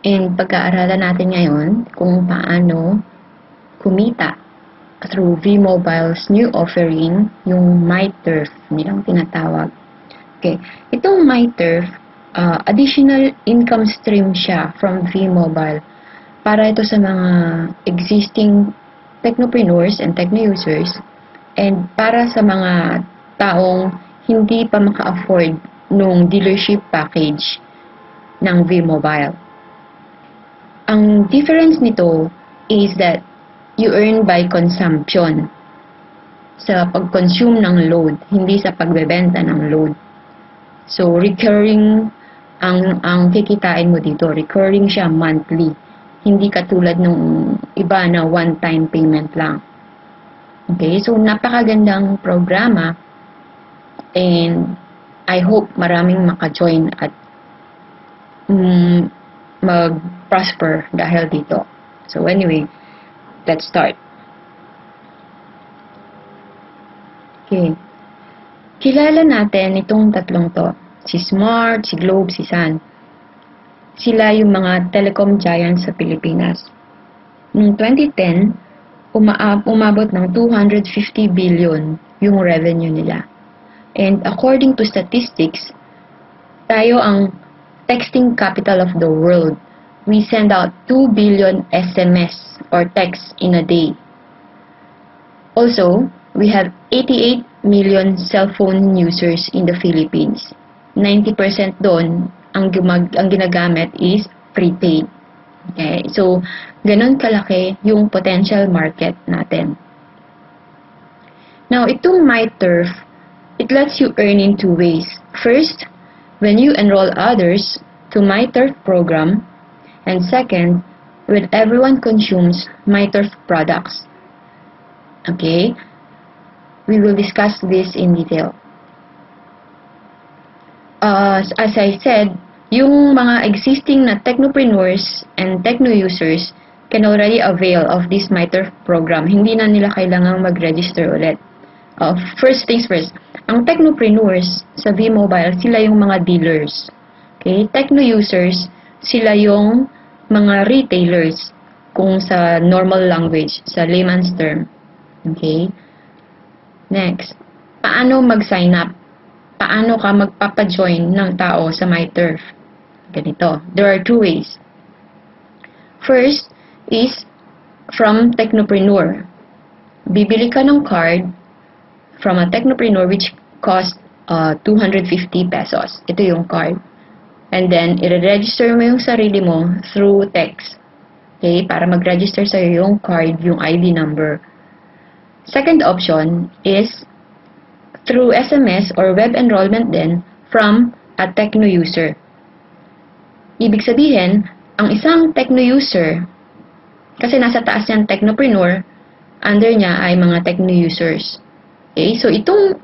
And pag-aaralan natin ngayon kung paano kumita through V-Mobile's new offering, yung MyTurf nilang tinatawag. Okay, itong MyTurf, additional income stream siya from V-Mobile para ito sa mga existing technopreneurs and techno users and para sa mga taong hindi pa maka-afford nung dealership package ng V-Mobile. Ang difference nito is that you earn by consumption sa pag-consume ng load, hindi sa pagbebenta ng load. So, recurring ang kikitain mo dito. Recurring siya monthly. Hindi katulad nung iba na one-time payment lang. Okay? So, napakagandang programa and I hope maraming maka-join at mag-prosper dahil dito. So, anyway, let's start. Okay. Kilala natin itong tatlong to. Si Smart, si Globe, si Sun. Sila yung mga telecom giants sa Pilipinas. Noong 2010, umabot ng 250 billion yung revenue nila. And according to statistics, tayo ang texting capital of the world. We send out 2 billion SMS or texts in a day. Also, we have 88 million cell phone users in the Philippines. 90% doon, ang ginagamit is prepaid. Okay, so, ganun kalaki yung potential market natin. Now, itong MyTurf, it lets you earn in two ways. First, when you enroll others to MyTurf program, and second, when everyone consumes MyTurf products. Okay? We will discuss this in detail. As I said, yung mga existing na technopreneurs and techno users can already avail of this MyTurf program. Hindi na nila kailangang mag-register ulit. First things first, ang technopreneurs sa V-Mobile, sila yung mga dealers. Okay? Techno users, sila yung mga retailers kung sa normal language, sa layman's term. Okay? Next, paano mag-sign up? Paano ka magpapa-join ng tao sa MyTurf? Ganito. There are two ways. First is from technopreneur. Bibili ka ng card from a technopreneur which cost 250 pesos. Ito yung card. And then, i-register mo yung sarili mo through text. Okay? Para mag-register sa'yo yung card, yung ID number. Second option is through SMS or web enrollment din from a techno user. Ibig sabihin, ang isang techno user, kasi nasa taas yan technopreneur, under niya ay mga techno users. Okay? So, itong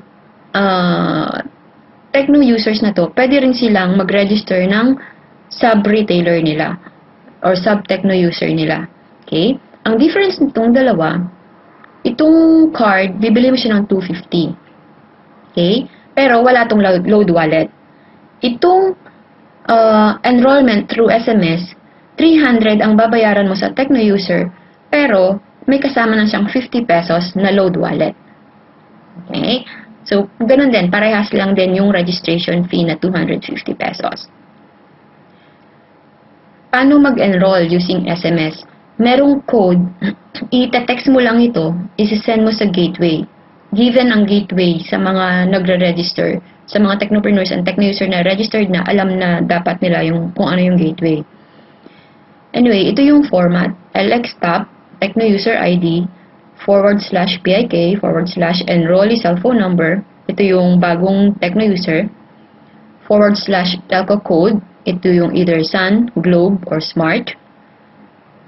techno users na to, pwede rin silang mag-register ng sub-retailer nila or sub-techno user nila. Okay? Ang difference nitong dalawa, itong card, bibili mo siya ng 250. Okay? Pero wala tong load wallet. Itong enrollment through SMS, 300 ang babayaran mo sa techno user, pero may kasama na siyang 50 pesos na load wallet. Okay? So, ganun din. Parehas lang din yung registration fee na 250 pesos. Paano mag-enroll using SMS? Merong code, i-text mo lang ito, isi-send mo sa gateway. Given ang gateway sa mga nagre-register, sa mga technopreneurs and techno user na registered na, alam na dapat nila yung, kung ano yung gateway. Anyway, ito yung format. LXTAP, techno user ID, /PIK/enrollee cellphone number, ito yung bagong techno user, /telco code, ito yung either Sun, Globe, or Smart,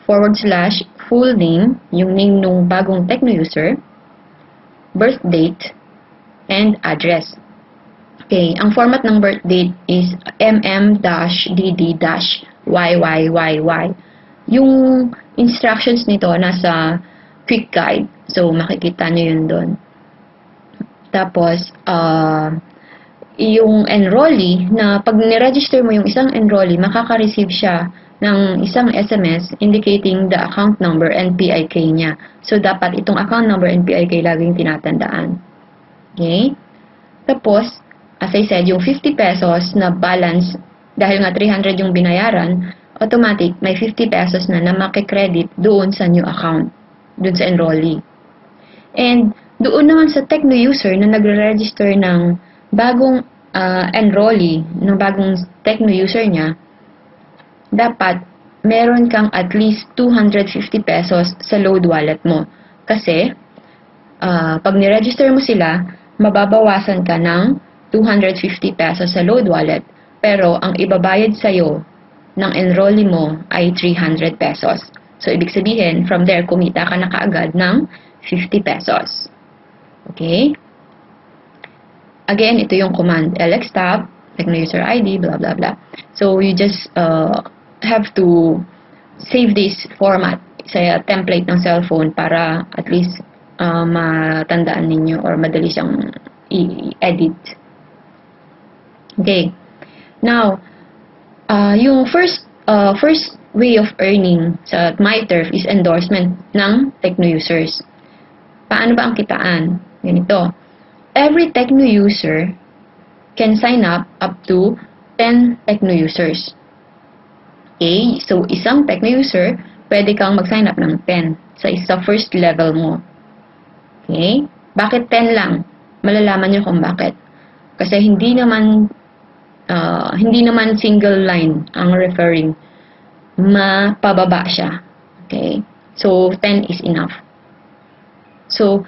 /full name, yung name ng bagong techno user, birth date, and address. Okay, ang format ng birth date is mm-dd-yyyy. Yung instructions nito nasa quick guide. So, makikita nyo yun doon. Tapos, yung enrollee, na pag niregister mo yung isang enrollee, makaka-receive siya ng isang SMS indicating the account number and PIK niya. So, dapat itong account number and PIK laging tinatandaan. Okay? Tapos, as I said, yung 50 pesos na balance, dahil nga 300 yung binayaran, automatic, may 50 pesos na makikredit doon sa new account, doon sa enrollee. And, doon naman sa Tecno user na nagre-register ng bagong enrollee, ng bagong Tecno user niya, dapat meron kang at least 250 pesos sa load wallet mo. Kasi, pag niregister mo sila, mababawasan ka ng 250 pesos sa load wallet, pero ang ibabayad sa'yo ng enrollee mo ay 300 pesos. So, ibig sabihin, from there, kumita ka na kaagad ng 50 pesos. Okay? Again, ito yung command lxtab, Tecno user ID, blah, blah, blah. So, you just have to save this format sa template ng cellphone para at least matandaan ninyo or madali siyang i-edit. Okay. Now, yung first way of earning sa MyTurf is endorsement ng Tecno users. Paano ba ang kitaan? Ganito. Every Tecno user can sign up to 10 Tecno users. Okay? So, isang Tecno user, pwede kang mag-sign up ng 10 sa first level mo. Okay? Bakit 10 lang? Malalaman nyo kung bakit. Kasi hindi naman single line ang referring. Mapababa siya. Okay? So, 10 is enough. So,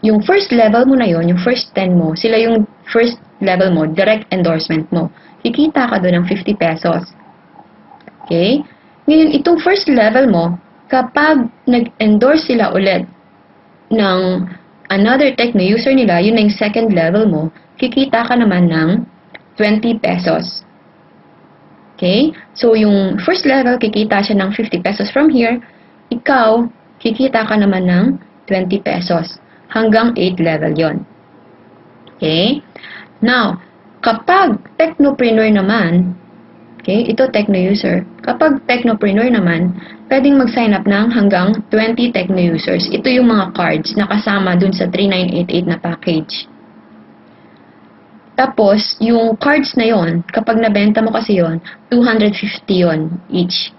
yung first level mo na yon, yung first 10 mo, sila yung first level mo, direct endorsement mo. Kikita ka doon ng 50 pesos. Okay? Ngayon, itong first level mo, kapag nag-endorse sila ulit ng another Tecno user nila, yun na yung second level mo, kikita ka naman ng 20 pesos. Okay? So, yung first level, kikita siya ng 50 pesos from here. Ikaw, kikita ka naman ng 20 pesos. Hanggang 8 level yon. Okay? Now, kapag Technopreneur naman, okay, ito Tecno user. Kapag Technopreneur naman, pwedeng mag-sign up ng hanggang 20 Tecno users. Ito yung mga cards na kasama dun sa 3988 na package. Tapos, yung cards na yon, kapag nabenta mo kasi yon, 250 yon each.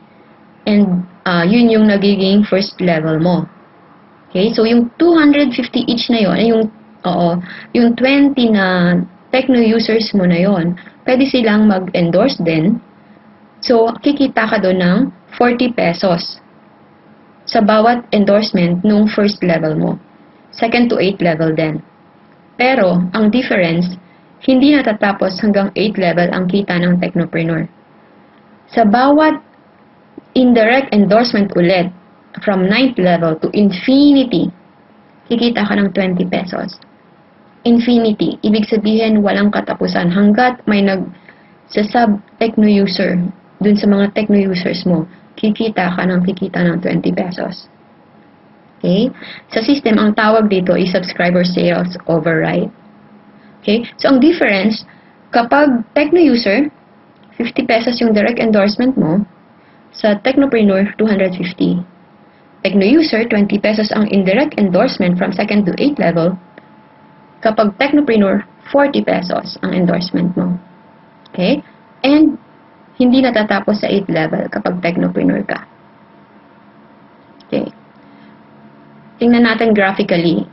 And, yun yung nagiging first level mo. Okay? So, yung 250 each na yon, yung 20 na Tecno users mo na yon, pwede silang mag-endorse din. So, kikita ka doon ng 40 pesos sa bawat endorsement nung first level mo. Second to 8 level din. Pero, ang difference, hindi natatapos hanggang 8 level ang kita ng Technopreneur. Sa bawat indirect endorsement ulit, from 9th level to infinity, kikita ka ng 20 pesos. Infinity, ibig sabihin walang katapusan hanggat may nag-sub Tecno user dun sa mga Tecno users mo, kikita ng 20 pesos. Okay? Sa system, ang tawag dito is subscriber sales override. Okay? So, ang difference, kapag Tecno user, 50 pesos yung direct endorsement mo, sa Technopreneur, 250. Tecno user, 20 pesos ang indirect endorsement from 2nd to 8th level. Kapag Technopreneur, 40 pesos ang endorsement mo. Okay? And, hindi natatapos sa 8th level kapag Technopreneur ka. Okay. Tingnan natin graphically.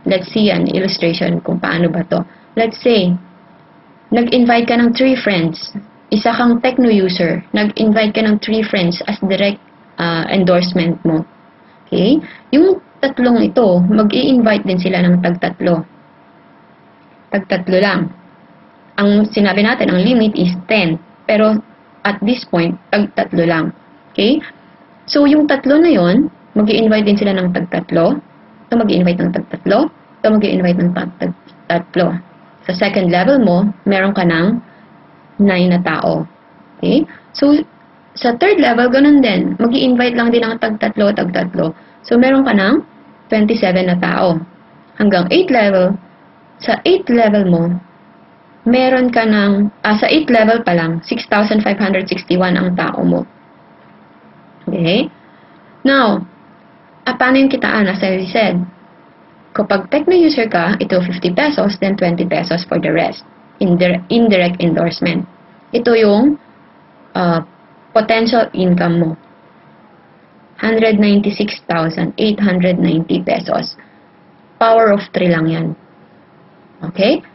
Let's see an illustration kung paano ba to. Let's say, nag-invite ka ng 3 friends. Isa kang Tecno user. Nag-invite ka ng 3 friends as direct endorsement mo. Okay? Yung tatlong ito, mag-i-invite din sila ng tag-tatlo. Tag-tatlo lang. Ang sinabi natin, ang limit is 10. Pero, at this point, tag-tatlo lang. Okay? So, yung tatlo na yon, mag-i-invite din sila ng tag-tatlo. Ito mag-i-invite ng tag-tatlo. Ito mag-i-invite ng tag-tatlo. Sa second level mo, meron ka ng 9 na tao. Okay? So, sa third level, ganun din. Mag-i-invite lang din ng tag-tatlo, tag-tatlo. So, meron ka ng 27 na tao. Hanggang 8 level. Sa 8 level mo, meron ka ng, sa 8 level pa lang, 6,561 ang tao mo. Okay? Now, paano yung kitaan? As I said, kapag techno user ka, ito 50 pesos, then 20 pesos for the rest. Indirect endorsement. Ito yung potential income mo. 196,890 pesos. Power of 3 lang yan. Okay?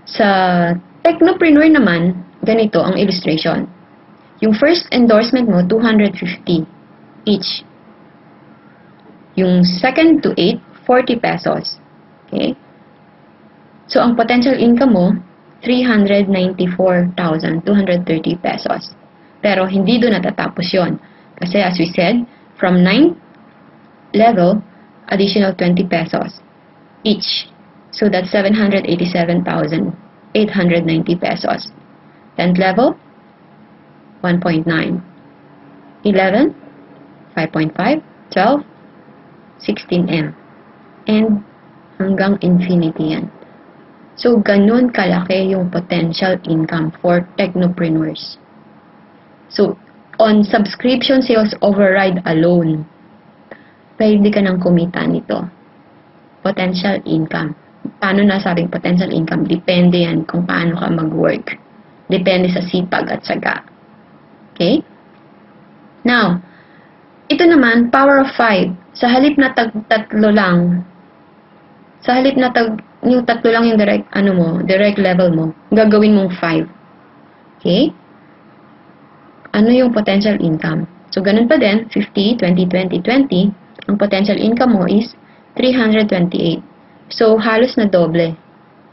Sa technopreneur naman, ganito ang illustration. Yung first endorsement mo, 250 each. Yung second to 8, 40 pesos. Okay? So, ang potential income mo, 394,230 pesos. Pero, hindi doon natatapos yon. Kasi, as we said, from 9th level, additional 20 pesos each. So, that's 787,890 pesos. 10th level, 1.9. 11, 5.5, 12, 16M. And hanggang infinity yan. So, ganun kalaki yung potential income for technopreneurs. So, on subscription sales override alone, pwede ka nang kumita nito. Potential income. Paano nasabing potential income? Depende yan kung paano ka mag-work. Depende sa sipag at saga. Okay? Now, ito naman, power of 5. Sa halip na tatlo lang, yung tatlo lang yung direct level mo, gagawin mong 5. Okay? Ano yung potential income? So, ganun pa din, 50, 20, 20, 20, ang potential income mo is 328. So, halos na doble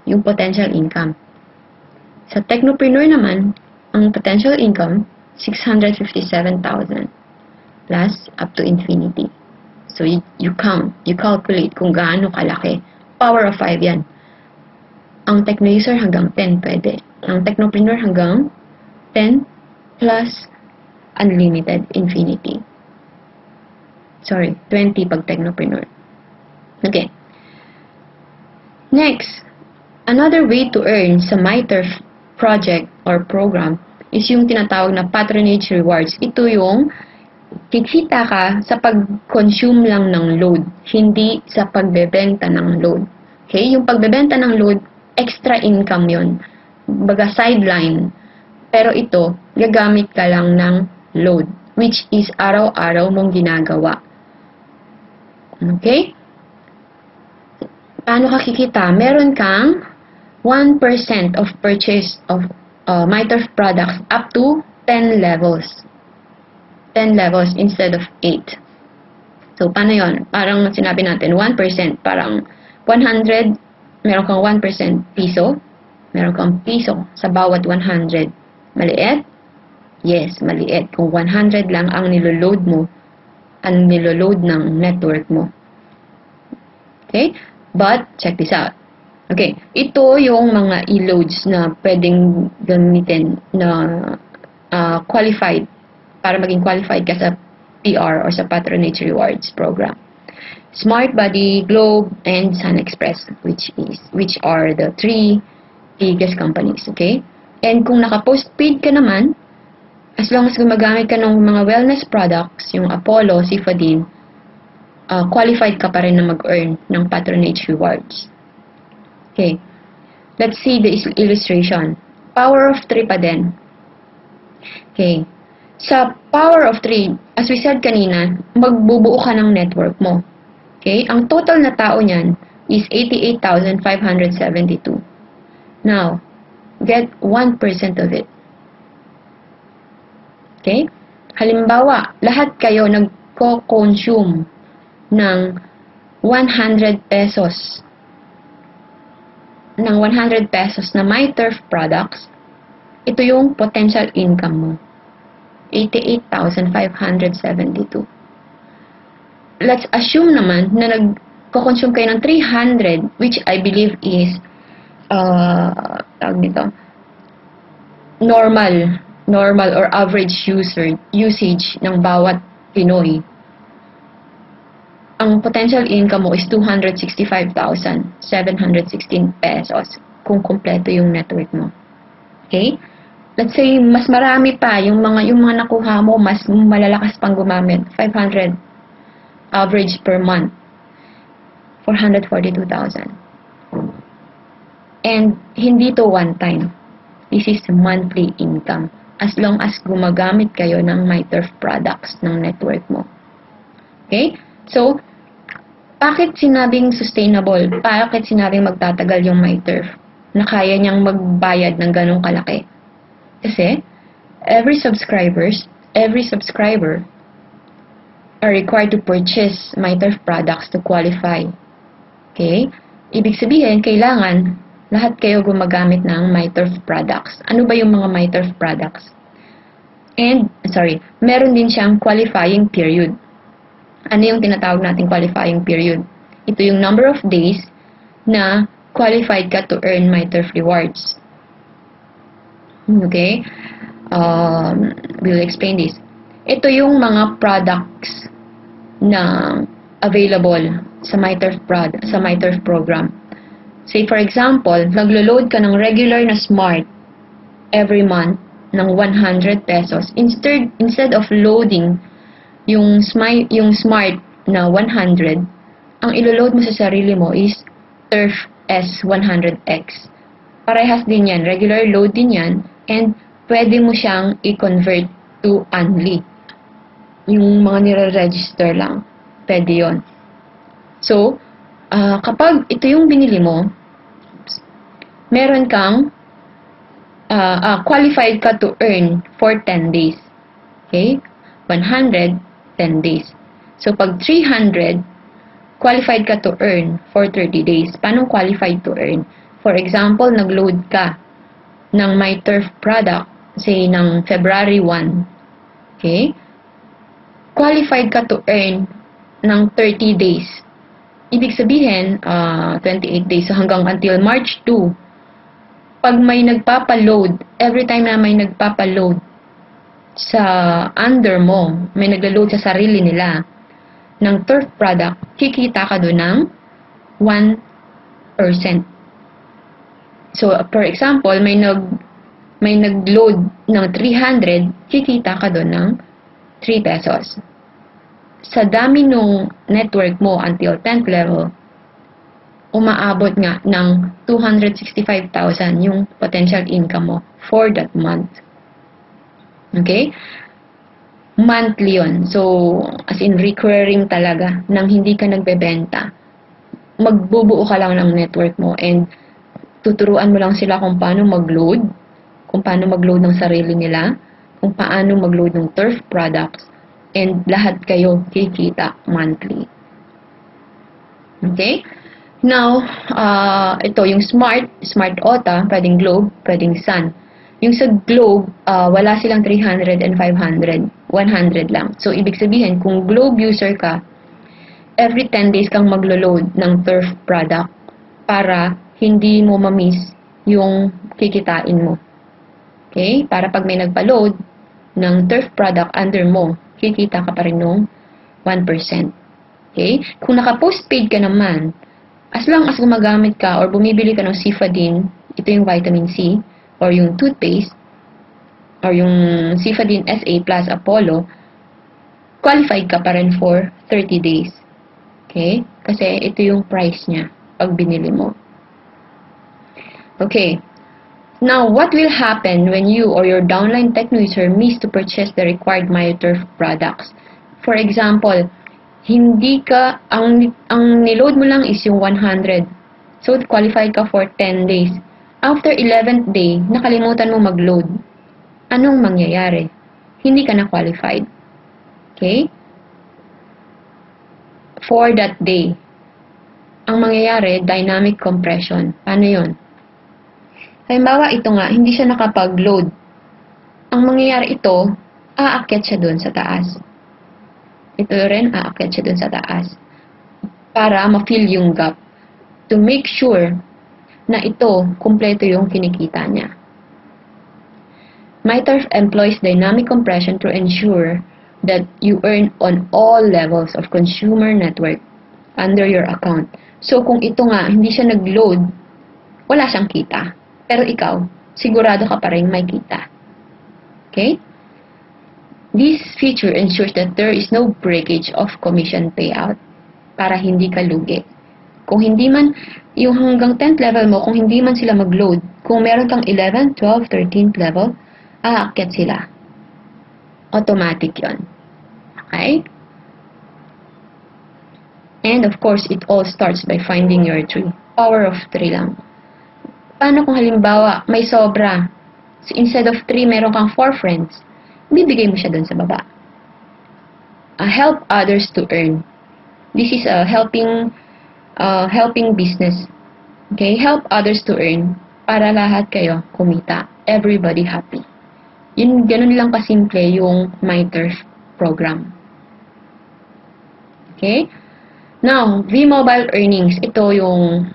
yung potential income. Sa technopreneur naman, ang potential income, 657,000 plus up to infinity. So, you calculate kung gaano kalaki. Power of 5 yan. Ang techno-user hanggang 10 pwede. Ang technopreneur hanggang 10 plus unlimited infinity. Sorry, 20 pag technopreneur. Okay. Next, another way to earn sa MyTurf project or program is yung tinatawag na patronage rewards. Ito yung kikita ka sa pag-consume lang ng load, hindi sa pagbebenta ng load. Okay? Yung pagbebenta ng load, extra income yon, baga sideline. Pero ito, gagamit ka lang ng load, which is araw-araw mong ginagawa. Okay? Paano ka kikita? Meron kang 1% of purchase of MyTurf products up to 10 levels. 10 levels instead of 8. So, paano yun? Parang sinabi natin, 1%. Parang 100, meron kang 1% piso. Meron kang piso sa bawat 100. Maliit? Yes, maliit. Kung 100 lang ang niloload mo, ang niloload ng network mo. Okay? But, check this out. Okay, ito yung mga e-loads na pwedeng gamitin na qualified, para maging qualified ka sa PR or sa Patronage Rewards program. Smart Buddy, Globe, and Sun Express, which are the 3 biggest companies, okay? And kung naka-postpaid ka naman, as long as gumagamit ka ng mga wellness products, yung Apollo, Cifadin, qualified ka pa rin na mag-earn ng Patronage Rewards. Okay. Let's see the illustration. Power of 3 pa din. Okay. Sa power of 3, as we said kanina, magbubuo ka ng network mo. Okay. Ang total na tao niyan is 88,572. Now, get 1% of it. Okay. Halimbawa, lahat kayo nagko-consume ng 100 pesos na MyTurf products, ito yung potential income mo. 88,572. Let's assume naman na nagko-consume kayo ng 300, which I believe is normal or average usage ng bawat Pinoy. Ang potential income mo is 265,716 pesos. kung kumpleto yung network mo. Okay? Let's say, mas marami pa, yung mga nakuha mo, mas malalakas pang gumamit. 500 average per month. 442,000. And hindi to one time. This is monthly income. As long as gumagamit kayo ng MyTurf products ng network mo. Okay? So, bakit sinabing sustainable? Bakit sinabing magtatagal yung MyTurf? Na kaya niyang magbayad ng ganong kalaki? Kasi, every subscriber are required to purchase MyTurf products to qualify. Okay? Ibig sabihin, kailangan lahat kayo gumagamit ng MyTurf products. Ano ba yung mga MyTurf products? Meron din siyang qualifying period. Ano yung tinatawag nating qualifying period? Ito yung number of days na qualified ka to earn MyTurf rewards. Okay? We'll explain this. Ito yung mga products na available sa MyTurf program. Say for example, naglo-load ka ng regular na Smart every month ng 100 pesos. Instead of loading yung Smart na 100, ang ilo-load mo sa sarili mo is Turf S100X. Parehas din yan, regular load din yan, and pwede mo siyang i-convert to Unli. Yung mga nire-register lang, pwede yon. So, kapag ito yung binili mo, meron kang qualified ka to earn for 10 days. Okay? 100, 10 days. So, pag 300, qualified ka to earn for 30 days. Paano qualified to earn? For example, nag-load ka ng MyTurf product, say, ng February 1. Okay? Qualified ka to earn ng 30 days. Ibig sabihin, 28 days. So, hanggang until March 2, pag may nagpapaload, every time na may nagpapaload sa under mo, may nagla-load sa sarili nila ng turf product, kikita ka doon ng 1%. So, for example, may nag-load ng 300, kikita ka doon ng 3 pesos. Sa dami nung network mo until 10th level, umaabot nga ng 265,000 yung potential income mo for that month. Okay? Monthly yun. So, as in recurring talaga, nang hindi ka nagbebenta. Magbubuo ka lang ng network mo and tuturuan mo lang sila kung paano mag-load, kung paano mag-load ng sarili nila, kung paano mag-load ng turf products, and lahat kayo kikita monthly. Okay? Now, ito yung Smart OTA, pwedeng Globe, pwedeng Sun. Yung sa Globe, wala silang 300 and 500, 100 lang. So, ibig sabihin, kung Globe user ka, every 10 days kang maglo-load ng turf product para hindi mo ma-miss yung kikitain mo. Okay? Para pag may nagpa-load ng turf product under mo, kikita ka pa rin ng 1%. Okay? Kung naka-postpaid ka naman, as long as gumagamit ka or bumibili ka ng Cifadin, ito yung vitamin C, or yung toothpaste, or yung Cifadin SA plus Apollo, qualified ka pa rin for 30 days. Okay? Kasi ito yung price niya pag binili mo. Okay. Now, what will happen when you or your downline techno user miss to purchase the required MyTurf products? For example, hindi ka, ang niload mo lang is yung 100. So, qualified ka for 10 days. After 11th day, nakalimutan mo mag-load. Anong mangyayari? Hindi ka na qualified. Okay? For that day. Ang mangyayari, dynamic compression. Paano yun? Halimbawa, ito nga, hindi siya nakapag-load. Ang mangyayari ito, aakyat siya dun sa taas. Ito rin, aakyat siya dun sa taas. Para ma-fill yung gap. To make sure na ito, kumpleto yung kinikita niya. MyTurf employs dynamic compression to ensure that you earn on all levels of consumer network under your account. So, kung ito nga, hindi siya nag-load wala siyang kita. Pero ikaw, sigurado ka pa rin may kita. Okay? This feature ensures that there is no breakage of commission payout para hindi ka lugi. Kung hindi man, yung hanggang 10th level mo, kung hindi man sila mag-load, kung meron kang 11, 12, 13th level, aakyat sila. Automatic yon. Okay? And of course, it all starts by finding your 3. Power of 3 lang. Paano kung halimbawa, may sobra? So instead of 3, meron kang 4 friends. Bibigay mo siya dun sa baba. Help others to earn. This is a helping business. Okay? Help others to earn para lahat kayo kumita. Everybody happy. Yun, ganun lang kasimple yung MyTurf program. Okay? Now, V-Mobile earnings. Ito yung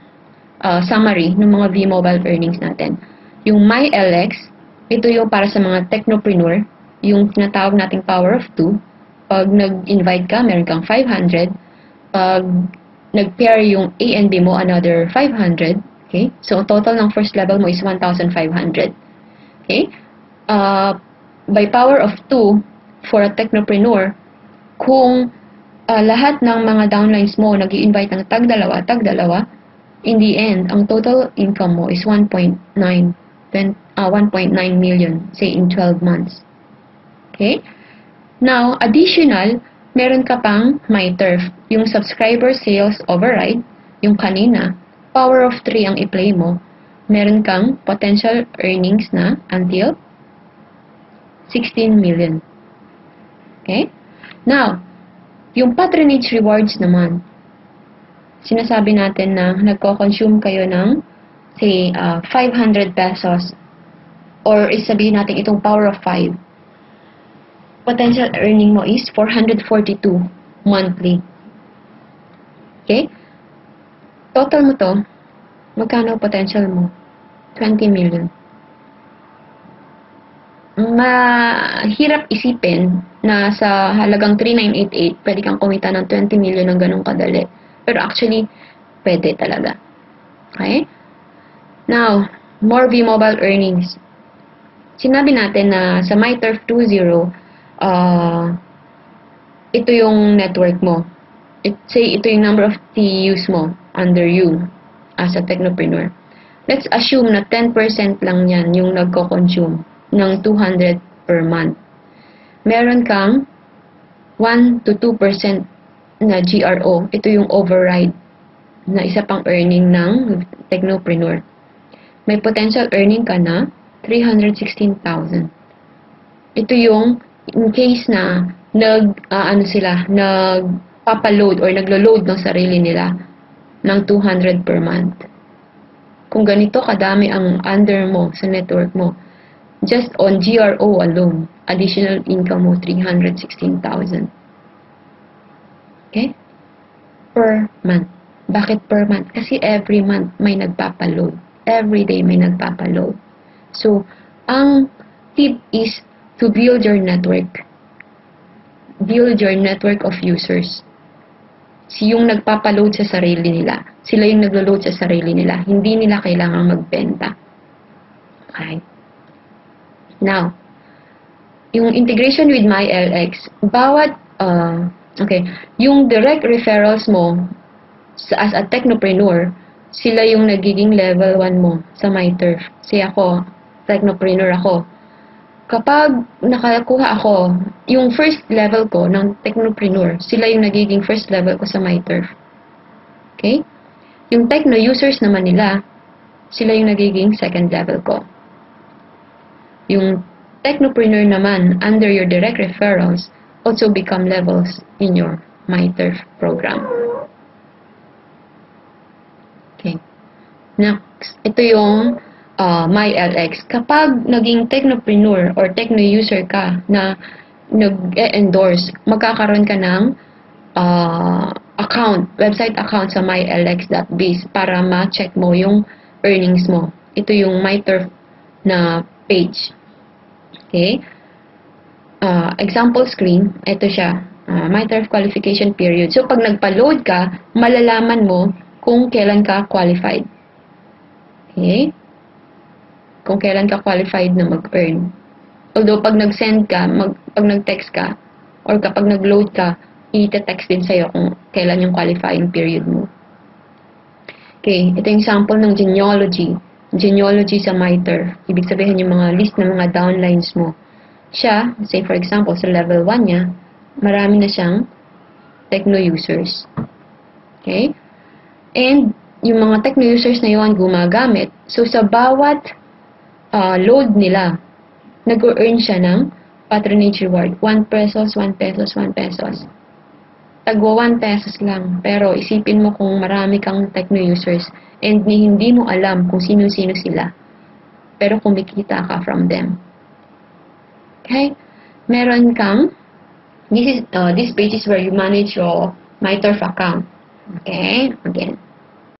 summary ng mga V-Mobile earnings natin. Yung MyLX, ito yung para sa mga technopreneur, yung tinatawag nating power of 2. Pag nag-invite ka, meron kang 500. Pag nag-pair yung A and B mo, another 500. Okay? So, total ng first level mo is 1,500. Okay? By power of 2, for a technopreneur, kung lahat ng mga downlines mo nag-i-invite ng tag-dalawa, in the end, ang total income mo is 1.9 million, say in 12 months. Okay? Now, additional, meron ka pang MyTurf, yung subscriber sales override, yung kanina, power of 3 ang i-play mo, meron kang potential earnings na until 16 million. Okay? Now, yung patronage rewards naman, sinasabi natin na nagko-consume kayo ng, say, 500 pesos, or isabihin natin itong power of 5. Potential earning mo is 442 monthly. Okay? Total mo to, magkano potential mo? 20 million. Mahirap isipin na sa halagang 3,988, pwede kang kumita ng 20 million ng ganong kadali. Pero actually, pwede talaga. Okay? Now, more V-Mobile earnings. Sinabi natin na sa MyTurf 2.0, ito yung network mo. Say, ito yung number of TUs mo under you as a technopreneur. Let's assume na 10% lang yan yung nagko-consume ng 200 per month. Meron kang 1 to 2% na GRO. Ito yung override na isa pang earning ng technopreneur. May potential earning ka na 316,000. Ito yung in case na nagpapaload or naglo-load ng sarili nila ng 200 per month. Kung ganito kadami ang under mo sa network mo, just on GRO alone, additional income mo 316,000. Okay? Per month. Bakit per month? Kasi every month may nagpapaload. Every day may nagpapaload. So, ang tip is to build your network. Build your network of users. Yung nagpapaload sa sarili nila. Sila yung naglo-load sa sarili nila. Hindi nila kailangang magbenta. Okay? Now, yung integration with MyLX, yung direct referrals mo as a technopreneur, sila yung nagiging level 1 mo sa MyTurf. Kasi ako, technopreneur ako. Kapag nakakuha ako, yung first level ko ng technopreneur, sila yung nagiging first level ko sa MyTurf. Okay? Yung techno users naman nila, sila yung nagiging second level ko. Yung technopreneur naman, under your direct referrals, also become levels in your MyTurf program. Okay. Next, ito yung MyLX. Kapag naging technopreneur or techno user ka na nag-endorse, magkakaroon ka ng website account sa MyLX.biz para ma-check mo yung earnings mo. Ito yung MyTurf na page. Okay? Example screen, ito siya. MyTurf qualification period. So, pag nagpa-load ka, malalaman mo kung kailan ka qualified. Okay? Kung kailan ka qualified na mag-earn. Although, pag nag-send ka, pag nag-text ka, or kapag nag-load ka, i-text din sa'yo kung kailan yung qualifying period mo. Okay, ito yung sample ng genealogy. Genealogy sa MITRE. Ibig sabihin yung mga list ng mga downlines mo. Siya, say for example, sa level 1 niya, marami na siyang techno users. Okay? And yung mga techno users na yun gumagamit. So, sa bawat load nila, nag-earn siya ng patronage reward. 1 pesos, 1 pesos, 1 pesos. Tagwa 1 pesos lang. Pero isipin mo kung marami kang techno users and hindi mo alam kung sino-sino sila. Pero kumikita ka from them. Okay? Meron kang, this page is where you manage your MyTurf account. Okay? Again.